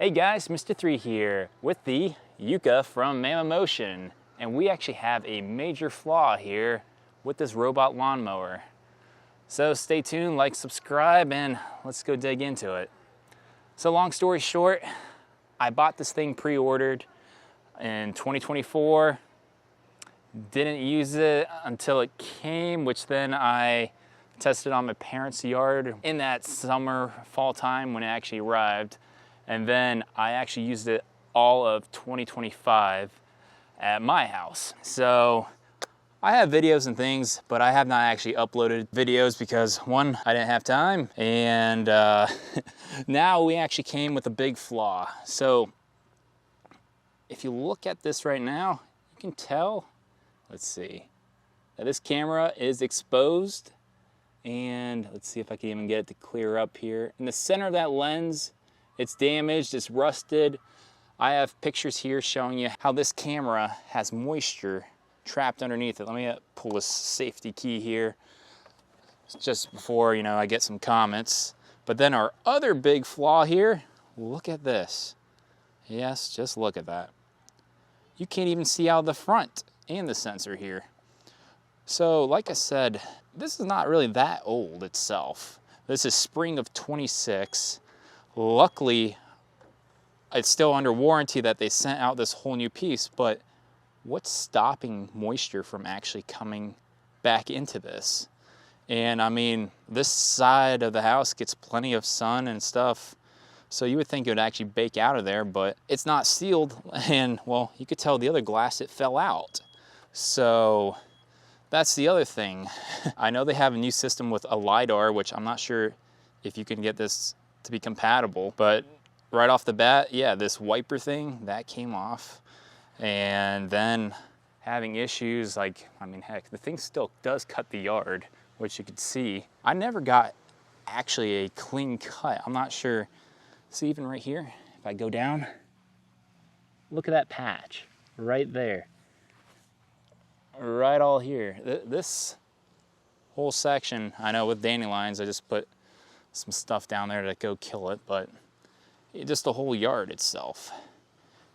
Hey guys, Mr.III here with the Yuka from Mammotion, and we actually have a major flaw here with this robot lawnmower. So stay tuned, like, subscribe, and let's go dig into it. So long story short, I bought this thing pre-ordered in 2024, didn't use it until it came, which then I tested on my parents' yard in that summer, fall time when it actually arrived. And then I actually used it all of 2025 at my house. So I have videos and things, but I have not actually uploaded videos because one, I didn't have time, and now we actually came with a big flaw. So if you look at this right now, you can tell, let's see, that this camera is exposed, and let's see if I can even get it to clear up here. In the center of that lens, it's damaged, it's rusted. I have pictures here showing you how this camera has moisture trapped underneath it. Let me pull this safety key here just before, I get some comments. But then our other big flaw here, look at this. Yes, just look at that. You can't even see out the front and the sensor here. So like I said, this is not really that old itself. This is spring of 26. Luckily, it's still under warranty that they sent out this whole new piece, but what's stopping moisture from actually coming back into this? And I mean, this side of the house gets plenty of sun and stuff, so you would think it would actually bake out of there, but it's not sealed, and well, you could tell the other glass, it fell out. So that's the other thing. I know they have a new system with a LiDAR, which I'm not sure if you can get this to be compatible, but right off the bat, yeah, this wiper thing, that came off. And then having issues like, I mean, heck, the thing still does cut the yard, which you could see. I never got actually a clean cut. I'm not sure. See, even right here, if I go down, look at that patch right there. Right all here. This whole section, I know with dandelions, I just put some stuff down there to go kill it, but just the whole yard itself,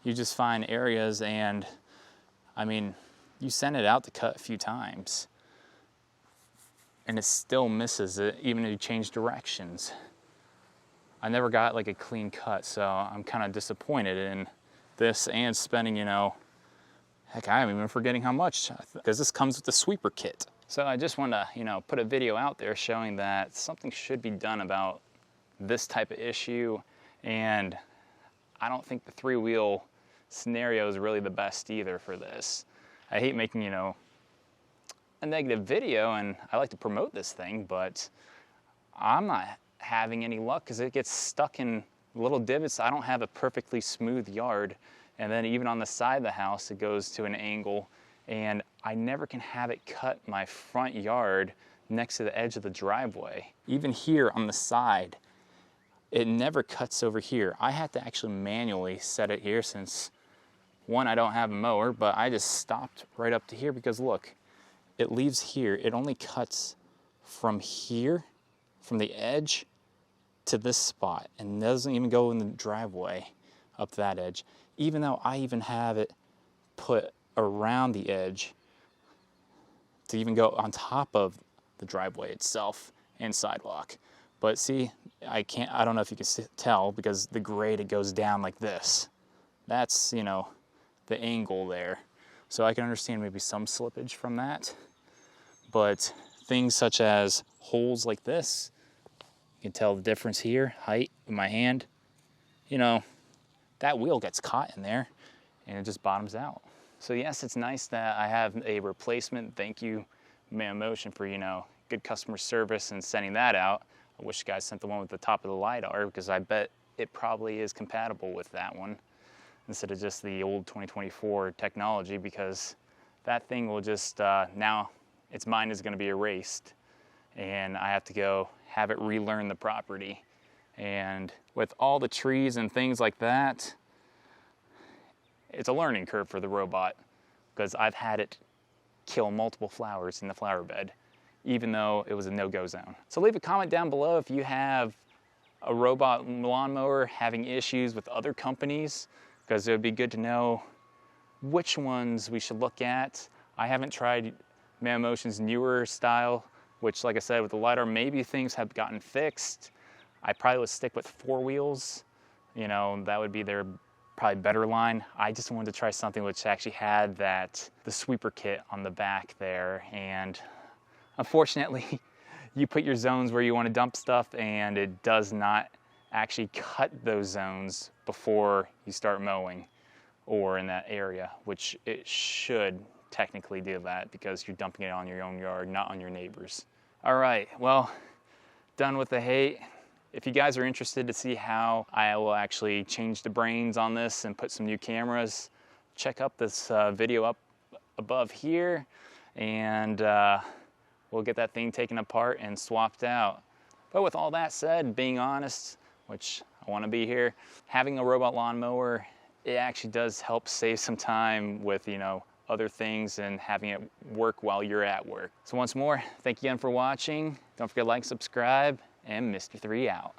you just find areas, and I mean, you send it out to cut a few times and it still misses it, even if you change directions. I never got like a clean cut, so I'm kind of disappointed in this, and spending, heck, I'm even forgetting how much, because this comes with the sweeper kit. So I just want to, put a video out there showing that something should be done about this type of issue. And I don't think the three-wheel scenario is really the best either for this. I hate making, a negative video, and I like to promote this thing, but I'm not having any luck because it gets stuck in little divots. I don't have a perfectly smooth yard. And then even on the side of the house, it goes to an angle, and I never can have it cut my front yard next to the edge of the driveway. Even here on the side, it never cuts over here. I had to actually manually set it here since, one, I don't have a mower, but I just stopped right up to here because look, it leaves here. It only cuts from here, from the edge to this spot, and doesn't even go in the driveway up that edge, even though I even have it put around the edge to even go on top of the driveway itself and sidewalk. But see, I don't know if you can tell, because the grade, it goes down like this. That's, the angle there. So I can understand maybe some slippage from that, but things such as holes like this, you can tell the difference here, height of my hand, that wheel gets caught in there and it just bottoms out. So yes, it's nice that I have a replacement. Thank you, Mammotion, for, good customer service and sending that out. I wish you guys sent the one with the top of the LiDAR, because I bet it probably is compatible with that one instead of just the old 2024 technology, because that thing will just, now its mind is going to be erased and I have to go have it relearn the property. And with all the trees and things like that, it's a learning curve for the robot, because I've had it kill multiple flowers in the flower bed, even though it was a no-go zone. So leave a comment down below if you have a robot lawnmower having issues with other companies, because it would be good to know which ones we should look at. I haven't tried Mammotion's newer style, which, like I said, with the LiDAR, maybe things have gotten fixed. I probably would stick with 4 wheels. You know, that would be their probably better line. I just wanted to try something which actually had the sweeper kit on the back there, and unfortunately you put your zones where you want to dump stuff and it does not actually cut those zones before you start mowing or in that area, which it should technically do that because you're dumping it on your own yard, not on your neighbor's. All right, well, done with the hate. If you guys are interested to see how I will actually change the brains on this and put some new cameras, check up this video up above here, and we'll get that thing taken apart and swapped out. But with all that said, being honest, which I want to be here, having a robot lawnmower, it actually does help save some time with, you know, other things and having it work while you're at work. So once more, thank you again for watching. Don't forget to like, subscribe, and Mr.III out.